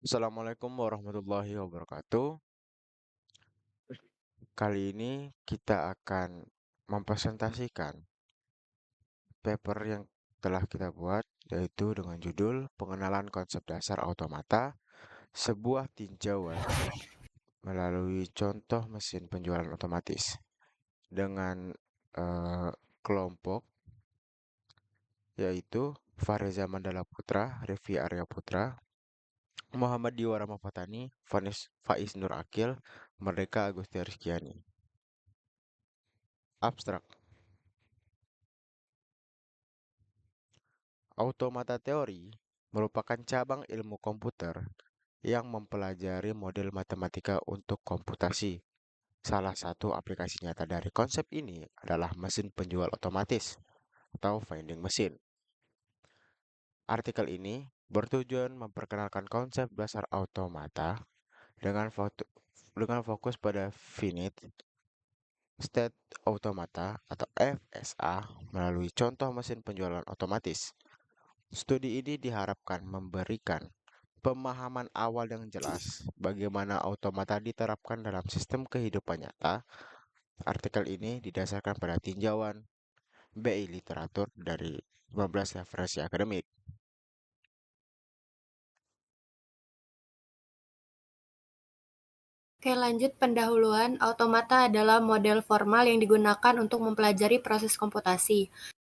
Assalamualaikum warahmatullahi wabarakatuh. Kali ini kita akan mempresentasikan paper yang telah kita buat, yaitu dengan judul Pengenalan Konsep Dasar Automata, sebuah tinjauan melalui contoh mesin penjualan otomatis dengan eh, kelompok yaitu Fareza Mandala Putra, Revi Arya Putra, Muhammad Diwara Mafatani, Faiz Nur Akil, Merdeka Agusti Rizkiani. Abstrak. Automata teori merupakan cabang ilmu komputer yang mempelajari model matematika untuk komputasi. Salah satu aplikasi nyata dari konsep ini adalah mesin penjual otomatis atau vending machine. Artikel ini bertujuan memperkenalkan konsep dasar automata dengan fokus pada finite state automata atau FSA melalui contoh mesin penjualan otomatis. Studi ini diharapkan memberikan pemahaman awal yang jelas bagaimana automata diterapkan dalam sistem kehidupan nyata. Artikel ini didasarkan pada tinjauan BI literatur dari 15 referensi akademik. Oke, lanjut pendahuluan. Automata adalah model formal yang digunakan untuk mempelajari proses komputasi.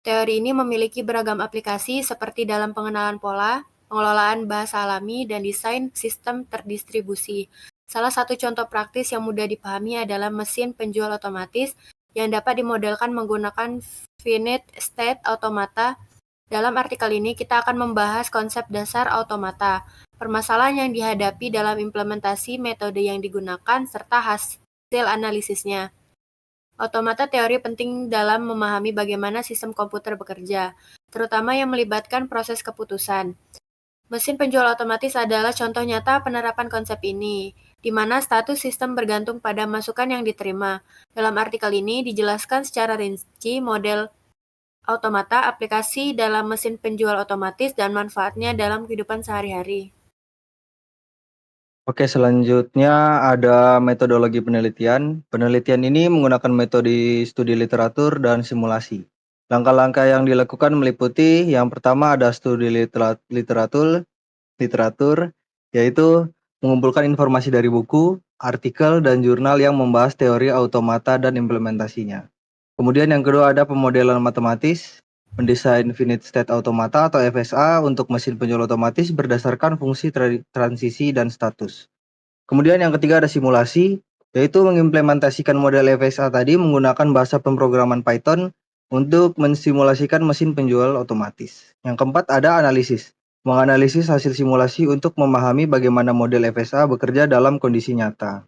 Teori ini memiliki beragam aplikasi seperti dalam pengenalan pola, pengelolaan bahasa alami, dan desain sistem terdistribusi. Salah satu contoh praktis yang mudah dipahami adalah mesin penjual otomatis yang dapat dimodelkan menggunakan finite state automata. Dalam artikel ini, kita akan membahas konsep dasar automata, permasalahan yang dihadapi dalam implementasi metode yang digunakan, serta hasil analisisnya. Automata teori penting dalam memahami bagaimana sistem komputer bekerja, terutama yang melibatkan proses keputusan. Mesin penjual otomatis adalah contoh nyata penerapan konsep ini, di mana status sistem bergantung pada masukan yang diterima. Dalam artikel ini dijelaskan secara rinci model automata, aplikasi dalam mesin penjual otomatis, dan manfaatnya dalam kehidupan sehari-hari. Oke, selanjutnya ada metodologi penelitian. Penelitian ini menggunakan metode studi literatur dan simulasi. Langkah-langkah yang dilakukan meliputi yang pertama ada studi literatur, yaitu mengumpulkan informasi dari buku, artikel, dan jurnal yang membahas teori automata dan implementasinya. Kemudian yang kedua ada pemodelan matematis, mendesain finite state automata atau FSA untuk mesin penjual otomatis berdasarkan fungsi transisi dan status. Kemudian yang ketiga ada simulasi, yaitu mengimplementasikan model FSA tadi menggunakan bahasa pemrograman Python untuk mensimulasikan mesin penjual otomatis. Yang keempat ada analisis, menganalisis hasil simulasi untuk memahami bagaimana model FSA bekerja dalam kondisi nyata.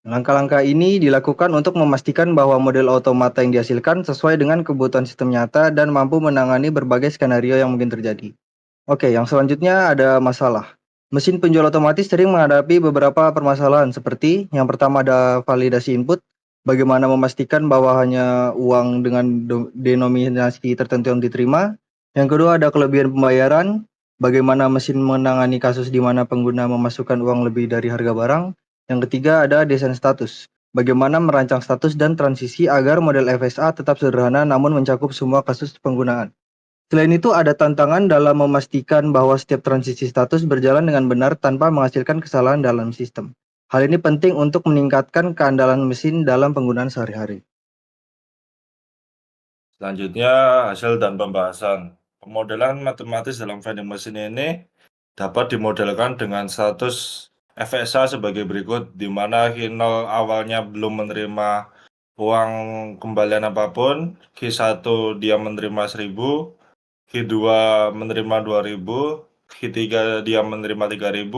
Langkah-langkah ini dilakukan untuk memastikan bahwa model automata yang dihasilkan sesuai dengan kebutuhan sistem nyata dan mampu menangani berbagai skenario yang mungkin terjadi. Oke, yang selanjutnya ada masalah. Mesin penjual otomatis sering menghadapi beberapa permasalahan seperti yang pertama ada validasi input, bagaimana memastikan bahwa hanya uang dengan denominasi tertentu yang diterima. Yang kedua ada kelebihan pembayaran, bagaimana mesin menangani kasus di mana pengguna memasukkan uang lebih dari harga barang. Yang ketiga ada desain status, bagaimana merancang status dan transisi agar model FSA tetap sederhana namun mencakup semua kasus penggunaan. Selain itu, ada tantangan dalam memastikan bahwa setiap transisi status berjalan dengan benar tanpa menghasilkan kesalahan dalam sistem. Hal ini penting untuk meningkatkan keandalan mesin dalam penggunaan sehari-hari. Selanjutnya, hasil dan pembahasan. Pemodelan matematis dalam vending machine ini dapat dimodelkan dengan status FSA sebagai berikut, di mana Q0 awalnya belum menerima uang kembalian apapun, Q1 dia menerima 1.000, Q2 menerima 2.000, Q3 dia menerima 3.000,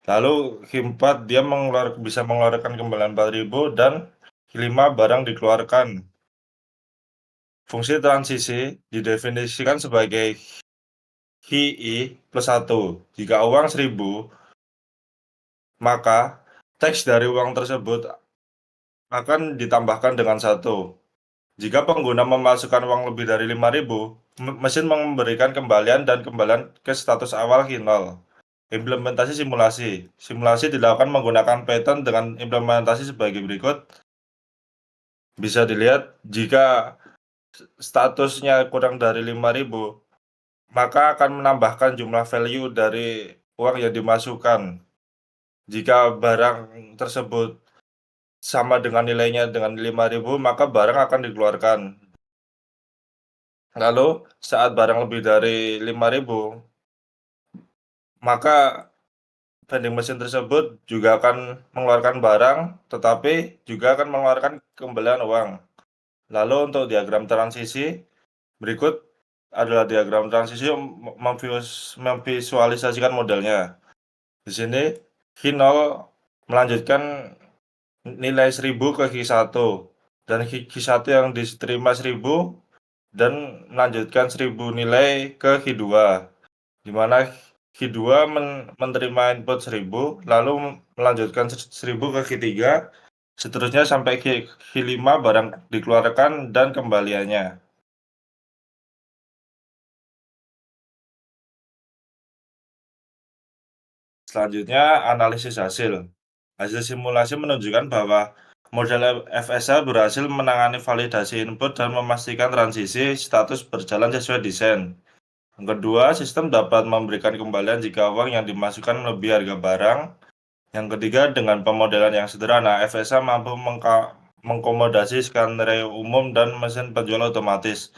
lalu Q4 dia bisa mengeluarkan kembalian 4.000, dan Q5 barang dikeluarkan. Fungsi transisi didefinisikan sebagai Qi plus 1. Jika uang 1.000, maka teks dari uang tersebut akan ditambahkan dengan 1. Jika pengguna memasukkan uang lebih dari 5.000, mesin memberikan kembalian dan kembalian ke status awal H0. Implementasi simulasi. Simulasi dilakukan menggunakan Python dengan implementasi sebagai berikut. Bisa dilihat jika statusnya kurang dari 5.000, maka akan menambahkan jumlah value dari uang yang dimasukkan. Jika barang tersebut sama dengan nilainya dengan 5.000, maka barang akan dikeluarkan. Lalu saat barang lebih dari 5.000, maka vending machine tersebut juga akan mengeluarkan barang, tetapi juga akan mengeluarkan kembalian uang. Lalu untuk diagram transisi, berikut adalah diagram transisi memvisualisasikan modelnya. Di sini H0 melanjutkan nilai 1.000 ke H1 dan H1 yang diterima 1.000 dan melanjutkan 1.000 nilai ke H2, di mana H2 menerima input 1.000 lalu melanjutkan 1.000 ke H3, seterusnya sampai H5 barang dikeluarkan dan kembaliannya. Selanjutnya, analisis hasil. Hasil simulasi menunjukkan bahwa model FSA berhasil menangani validasi input dan memastikan transisi status berjalan sesuai desain. Yang kedua, sistem dapat memberikan kembalian jika uang yang dimasukkan melebihi harga barang. Yang ketiga, dengan pemodelan yang sederhana, FSA mampu mengakomodasi skenario umum dan mesin penjual otomatis.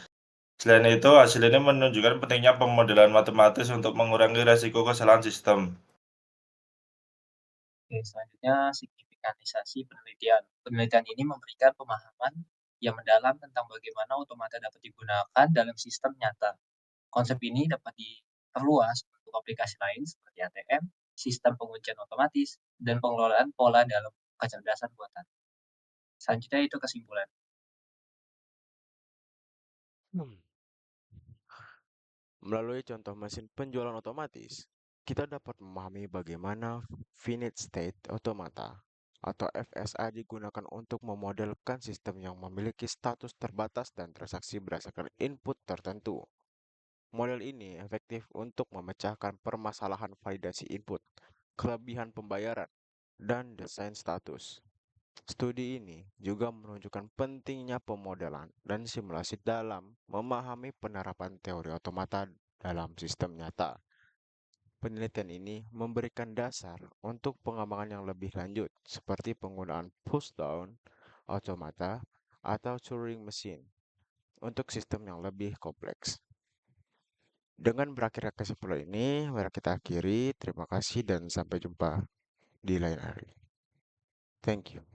Selain itu, hasil ini menunjukkan pentingnya pemodelan matematis untuk mengurangi risiko kesalahan sistem. Oke, selanjutnya signifikasi penelitian. Penelitian ini memberikan pemahaman yang mendalam tentang bagaimana otomata dapat digunakan dalam sistem nyata. Konsep ini dapat diperluas untuk aplikasi lain seperti ATM, sistem penguncian otomatis, dan pengelolaan pola dalam kecerdasan buatan. Selanjutnya itu kesimpulan. Melalui contoh mesin penjualan otomatis, kita dapat memahami bagaimana finite state automata atau FSA digunakan untuk memodelkan sistem yang memiliki status terbatas dan transaksi berdasarkan input tertentu. Model ini efektif untuk memecahkan permasalahan validasi input, kelebihan pembayaran, dan desain status. Studi ini juga menunjukkan pentingnya pemodelan dan simulasi dalam memahami penerapan teori otomata dalam sistem nyata. Penelitian ini memberikan dasar untuk pengembangan yang lebih lanjut, seperti penggunaan push-down, automata, atau Turing machine untuk sistem yang lebih kompleks. Dengan berakhirnya kesimpulan ini, mari kita akhiri. Terima kasih dan sampai jumpa di lain hari. Thank you.